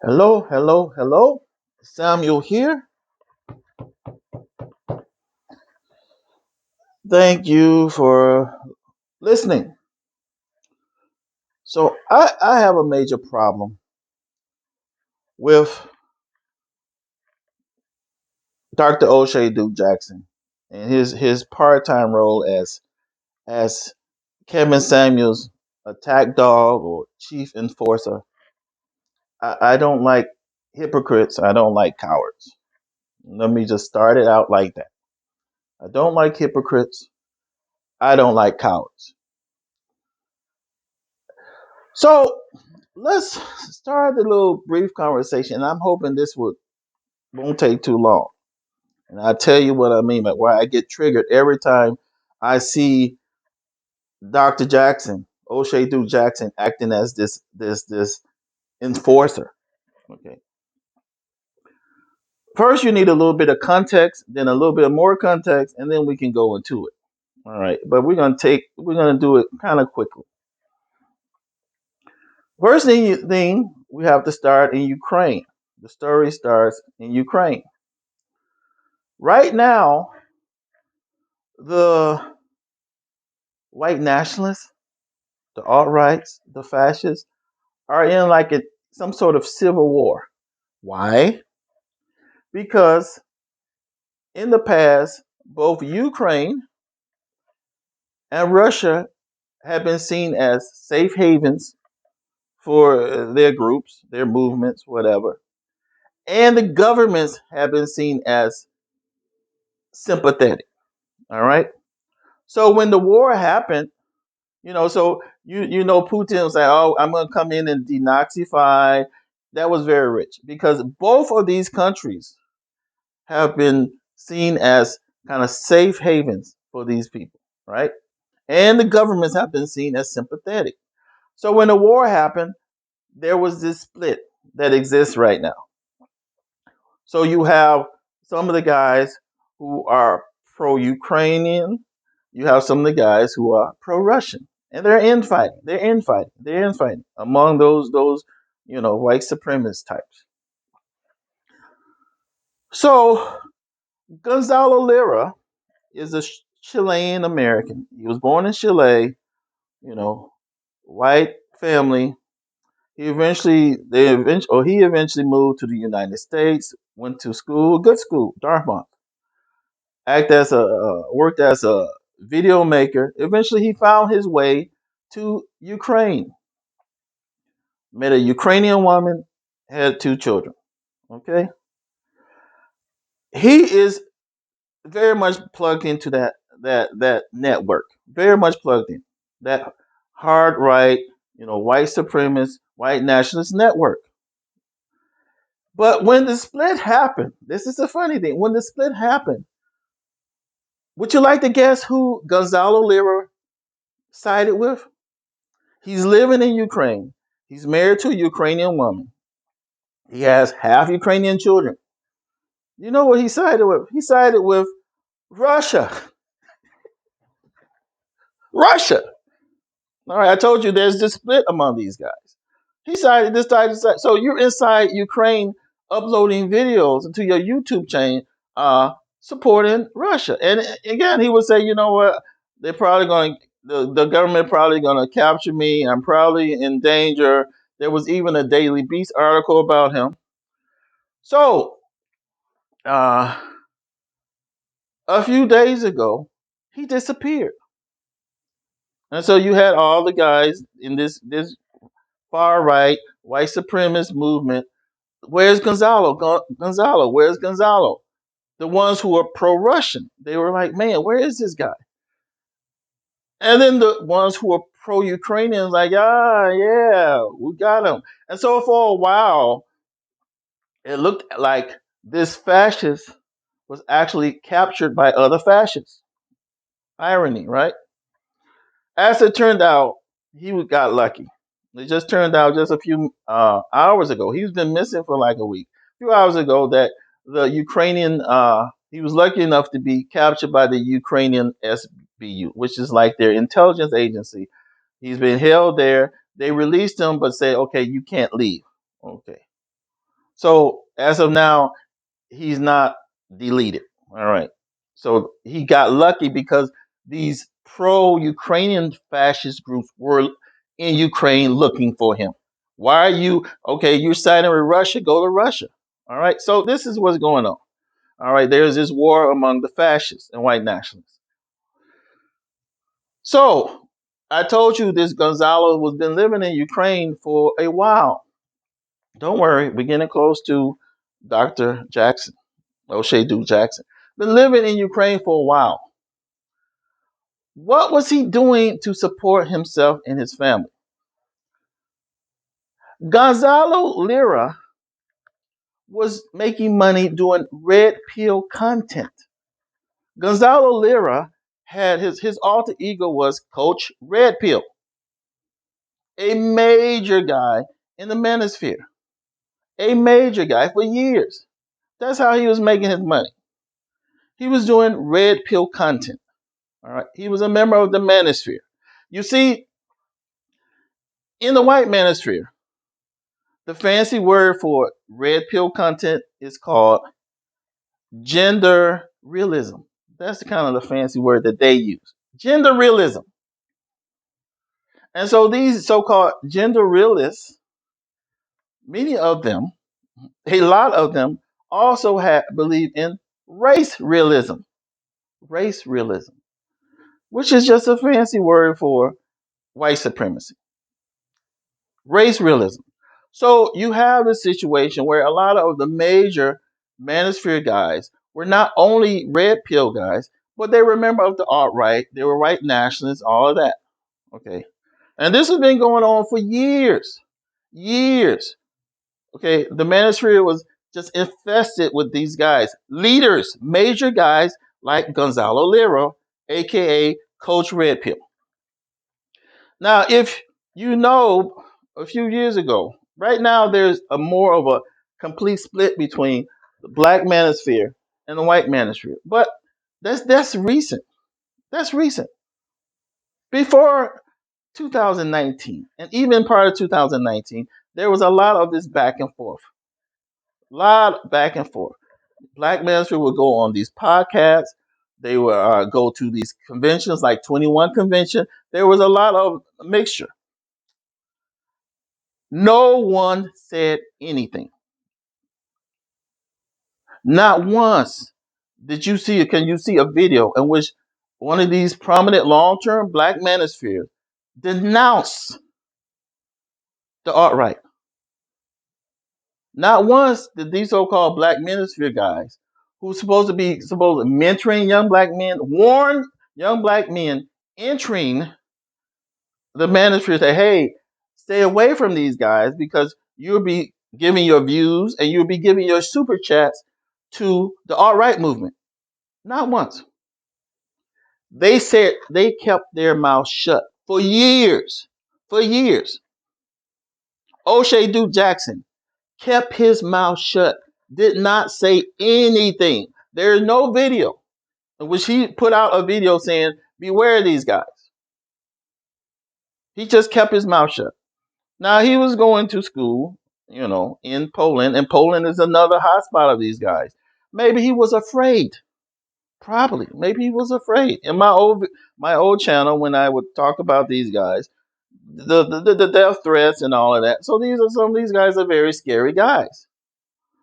Hello, hello, hello. Samuel here. Thank you for listening. So I have a major problem with Dr. O'Shea Duke Jackson and his part-time role as Kevin Samuel's attack dog or chief enforcer. I don't like hypocrites. I don't like cowards. Let me just start it out like that. I don't like hypocrites. I don't like cowards. So let's start a little brief conversation. I'm hoping this won't take too long. And I'll tell you what I mean by why I get triggered every time I see Dr. Jackson, O'Shea Duke Jackson, acting as this enforcer. Okay. First, you need a little bit of context, then a little bit of more context, and then we can go into it. All right. But we're gonna do it kind of quickly. First thing we have to start in Ukraine. The story starts in Ukraine. Right now, the white nationalists, the alt-rights, the fascists are in like some sort of civil war. Why? Because in the past, both Ukraine and Russia have been seen as safe havens for their groups, their movements, whatever. And the governments have been seen as sympathetic. All right. So when the war happened, so you know Putin was like, oh, I'm gonna come in and denazify. That was very rich because both of these countries have been seen as kind of safe havens for these people, right? And the governments have been seen as sympathetic. So when the war happened, there was this split that exists right now. So you have some of the guys who are pro-Ukrainian. You have some of the guys who are pro-Russian, and they're infighting. They're infighting among those white supremacist types. So Gonzalo Lira is a Chilean American. He was born in Chile. You know, white family. He eventually moved to the United States. Went to school, good school, Dartmouth. Worked as a video maker. Eventually, he found his way to Ukraine. Met a Ukrainian woman, had two children. Okay, he is very much plugged into that network. Very much plugged in that hard right, white supremacist, white nationalist network. But when the split happened, this is the funny thing. When the split happened, would you like to guess who Gonzalo Lira sided with? He's living in Ukraine. He's married to a Ukrainian woman. He has half Ukrainian children. You know what he sided with? He sided with Russia. Russia. All right, I told you there's this split among these guys. He sided this side, this side. So you're inside Ukraine uploading videos into your YouTube chain, supporting Russia. And again, he would say, you know what? They're probably going. The government probably going to capture me. I'm probably in danger. There was even a Daily Beast article about him. So uh, a few days ago, he disappeared. And so you had all the guys in this far right white supremacist movement. Where's Gonzalo? Gonzalo, where's Gonzalo? The ones who are pro-Russian, they were like, man, where is this guy? And then the ones who are pro-Ukrainian, like, yeah, we got him. And so for a while, it looked like this fascist was actually captured by other fascists. Irony, right? As it turned out, he got lucky. It just turned out just a few hours ago. He's been missing for like a week. A few hours ago, that the Ukrainian, he was lucky enough to be captured by the Ukrainian SBU, which is like their intelligence agency. He's been held there. They released him, but said, okay, you can't leave. Okay. So as of now, he's not deleted. All right. So he got lucky because these pro-Ukrainian fascist groups were in Ukraine looking for him. Why are you okay? You're siding with Russia. Go to Russia. All right. So this is what's going on. All right. There's this war among the fascists and white nationalists. So I told you this Gonzalo was been living in Ukraine for a while. Don't worry, we're getting close to Dr. Jackson, O'Shea Duke Jackson. Been living in Ukraine for a while. What was he doing to support himself and his family? Gonzalo Lira was making money doing red pill content. Gonzalo Lira had his alter ego was Coach Red Pill, a major guy in the Manosphere, a major guy for years. That's how he was making his money. He was doing red pill content. All right. He was a member of the Manosphere. You see, in the white Manosphere, the fancy word for red pill content is called gender realism. That's the kind of the fancy word that they use. Gender realism. And so these so-called gender realists, many of them, a lot of them, also believe in race realism. Race realism, which is just a fancy word for white supremacy. Race realism. So you have a situation where a lot of the major manosphere guys were not only red pill guys, but they were a member of the alt-right. They were white nationalists, all of that. Okay. And this has been going on for years. Years. Okay. The manosphere was just infested with these guys, leaders, major guys like Gonzalo Lira, aka Coach Red Pill. Now, if you know, a few years ago, right now there's a more of a complete split between the black manosphere and the white manosphere. But that's recent. That's recent. Before 2019, and even prior to 2019, there was a lot of this back and forth. A lot back and forth. Black manosphere would go on these podcasts. They would go to these conventions like 21 Convention. There was a lot of mixture. No one said anything. Not once did you see, can you see a video in which one of these prominent long-term black manospheres denounced the alt-right. Not once did these so-called black manosphere guys, who's supposed to mentoring young black men, warn young black men entering the manosphere, say, hey, stay away from these guys because you'll be giving your views and you'll be giving your super chats to the alt-right movement. Not once. They said they kept their mouth shut for years. For years. O'Shea Duke Jackson kept his mouth shut, did not say anything. There is no video in which he put out a video saying, beware of these guys. He just kept his mouth shut. Now, he was going to school, in Poland, and Poland is another hotspot of these guys. Maybe he was afraid. Probably. Maybe he was afraid. In my old channel, when I would talk about these guys, the death threats and all of that. So some of these guys are very scary guys.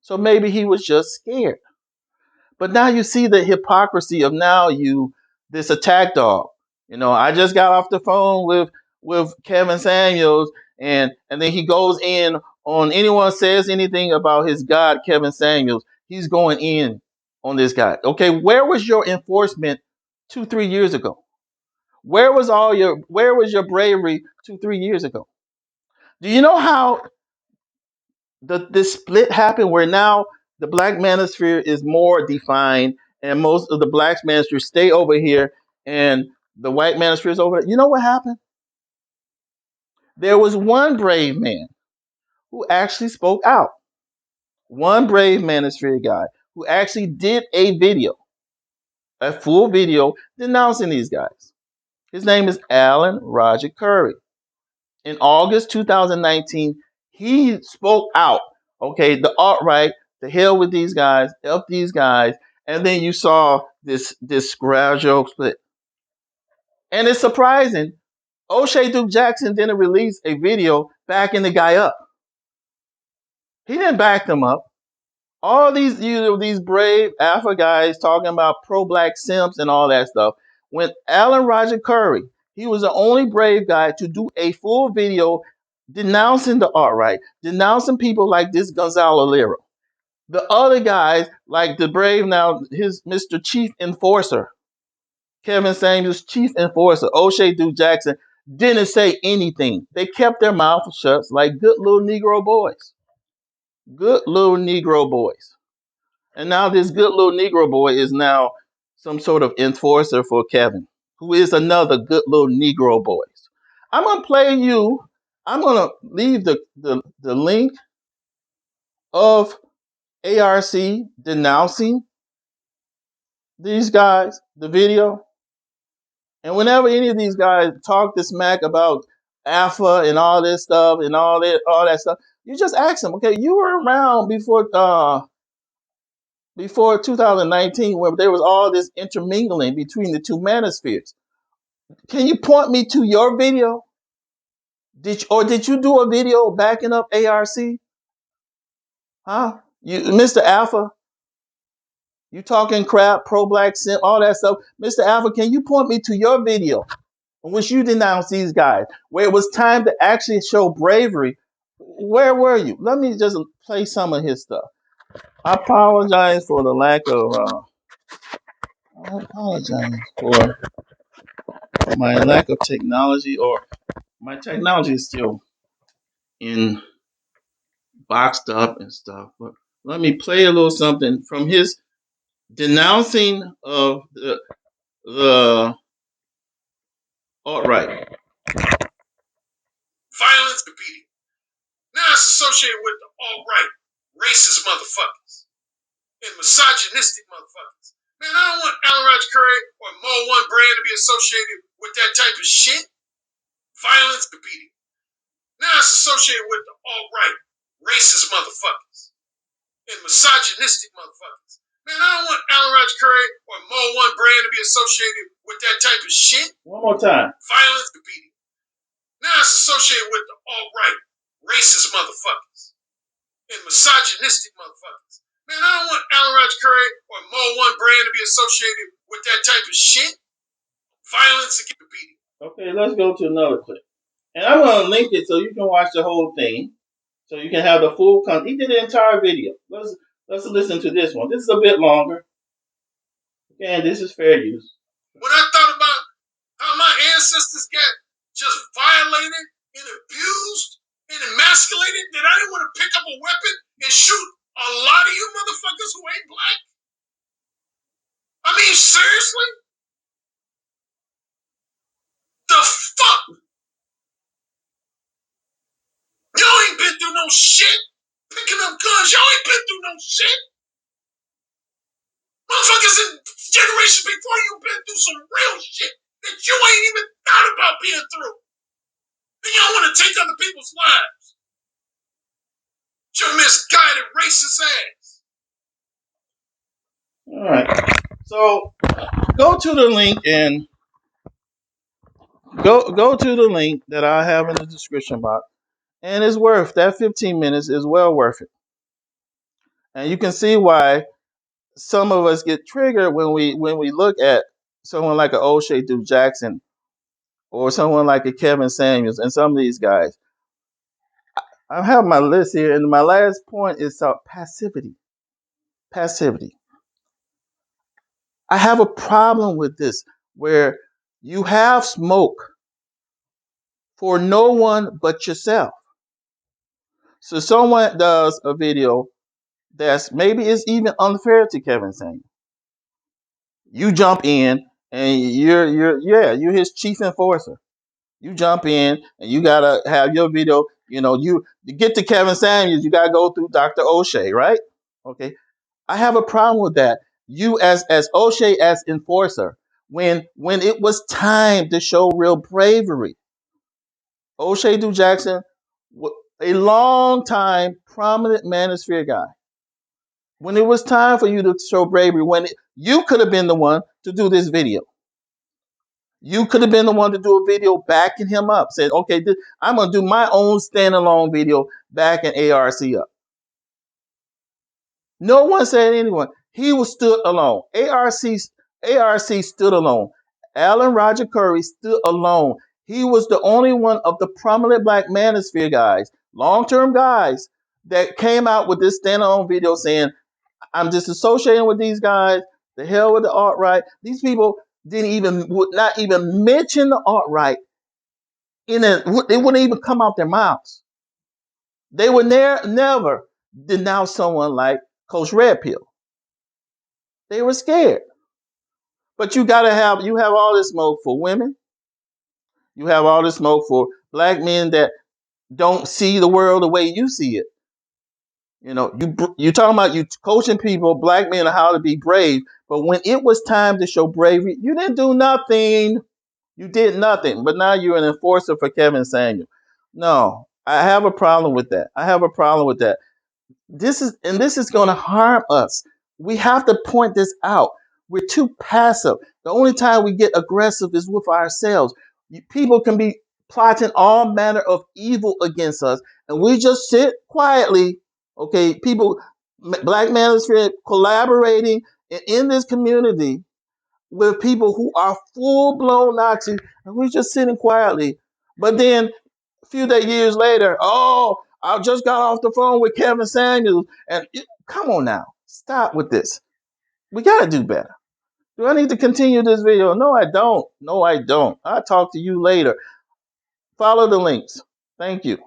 So maybe he was just scared. But now you see the hypocrisy of this attack dog. I just got off the phone with Kevin Samuels, and then he goes in on anyone says anything about his God, Kevin Samuels. He's going in on this guy. Okay, where was your enforcement 2-3 years ago? Where was your bravery 2-3 years ago? Do you know how this split happened where now the black manosphere is more defined and most of the black manosphere stay over here and the white manosphere is over there? You know what happened? There was one brave man who actually spoke out. One brave manosphere guy who actually did a full video denouncing these guys. His name is Alan Roger Curry. In August 2019, he spoke out. Okay, the alt-right, the hell with these guys, F these guys, and then you saw this gradual split. And it's surprising. O'Shea Duke Jackson didn't release a video backing the guy up. He didn't back them up. All these brave alpha guys talking about pro-black simps and all that stuff. When Alan Roger Curry, he was the only brave guy to do a full video denouncing the alt-right, denouncing people like this Gonzalo Lira. The other guys, like the brave now, his Mr. Chief Enforcer, Kevin Samuels, Chief Enforcer, O'Shea Duke Jackson, didn't say anything. They kept their mouths shut like good little Negro boys. Good little Negro boys. And now this good little Negro boy is now some sort of enforcer for Kevin, who is another good little Negro boy. I'm going to play you, I'm going to leave the link of ARC denouncing these guys, the video. And whenever any of these guys talk this smack about alpha and all this stuff and all that stuff, you just ask them, okay, you were around before 2019 where there was all this intermingling between the two manospheres. Can you point me to your video? Did you do a video backing up ARC? Huh? Mr. Alpha, you talking crap, pro-black simp, all that stuff. Mr. Alpha, can you point me to your video in which you denounced these guys, where it was time to actually show bravery? Where were you? Let me just play some of his stuff. I apologize for the lack of. I apologize for my lack of technology, or my technology is still in boxed up and stuff. But let me play a little something from his denouncing of the alt-right. Violence competing. Now it's associated with the alt-right, racist motherfuckers and misogynistic motherfuckers. Man, I don't want Alan Roger Curry or Mo One Brand to be associated with that type of shit. Violence competing. Now it's associated with the alt-right, racist motherfuckers and misogynistic motherfuckers. Man, I don't want Alan Roger Curry or Mo One Brand to be associated with that type of shit. One more time. Violence competing. Now it's associated with the alt-right, racist motherfuckers and misogynistic motherfuckers. Man, I don't want Alan Roger Curry or Mo One Brand to be associated with that type of shit. Violence and competing. Okay, let's go to another clip. And I'm going to link it so you can watch the whole thing. So you can have the full content. He did the entire video. Let's listen to this one. This is a bit longer. Again, this is fair use. When I thought about how my ancestors got just violated and abused and emasculated, that I didn't want to pick up a weapon and shoot a lot of you motherfuckers who ain't black. I mean, seriously? The fuck? Y'all ain't been through no shit. Picking up guns, y'all ain't been through no shit. Motherfuckers in generations before you been through some real shit that you ain't even thought about being through. And y'all want to take other people's lives. Your misguided racist ass. All right. So go to the link and go to the link that I have in the description box. And it's worth that 15 minutes is well worth it. And you can see why some of us get triggered when we look at someone like an O'Shea Duke Jackson or someone like a Kevin Samuels and some of these guys. I have my list here, and my last point is passivity. Passivity. I have a problem with this, where you have smoke for no one but yourself. So someone does a video that's maybe it's even unfair to Kevin Samuels. You jump in and you're his chief enforcer. You jump in and you gotta have your video. You get to Kevin Samuels, you gotta go through Dr. O'Shea, right? Okay. I have a problem with that. You as O'Shea as enforcer, when it was time to show real bravery, O'Shea Duke Jackson, a long time prominent Manosphere guy. When it was time for you to show bravery, you could have been the one to do this video. You could have been the one to do a video backing him up. Said, okay, I'm going to do my own standalone video backing ARC up. No one said anyone. He was stood alone. ARC stood alone. Alan Roger Curry stood alone. He was the only one of the prominent Black Manosphere guys, long-term guys, that came out with this standalone video saying, I'm disassociating with these guys. The hell with the alt-right. These people would not even mention the alt-right. It wouldn't even come out their mouths. They would never denounce someone like Coach Red Pill. They were scared. But you have all this smoke for women. You have all this smoke for Black men that don't see the world the way you see it. You know, you talking about you coaching people, Black men, on how to be brave. But when it was time to show bravery, you didn't do nothing. You did nothing. But now you're an enforcer for Kevin Samuel. No, I have a problem with that. I have a problem with that. This is going to harm us. We have to point this out. We're too passive. The only time we get aggressive is with ourselves. People can be plotting all manner of evil against us, and we just sit quietly. Okay, people, Black Manosphere collaborating in this community with people who are full-blown Nazis, and we're just sitting quietly. But then a few years later, oh, I just got off the phone with Kevin Samuels, and come on now, stop with this. We gotta do better. Do I need to continue this video? No, I don't. No, I don't. I'll talk to you later. Follow the links. Thank you.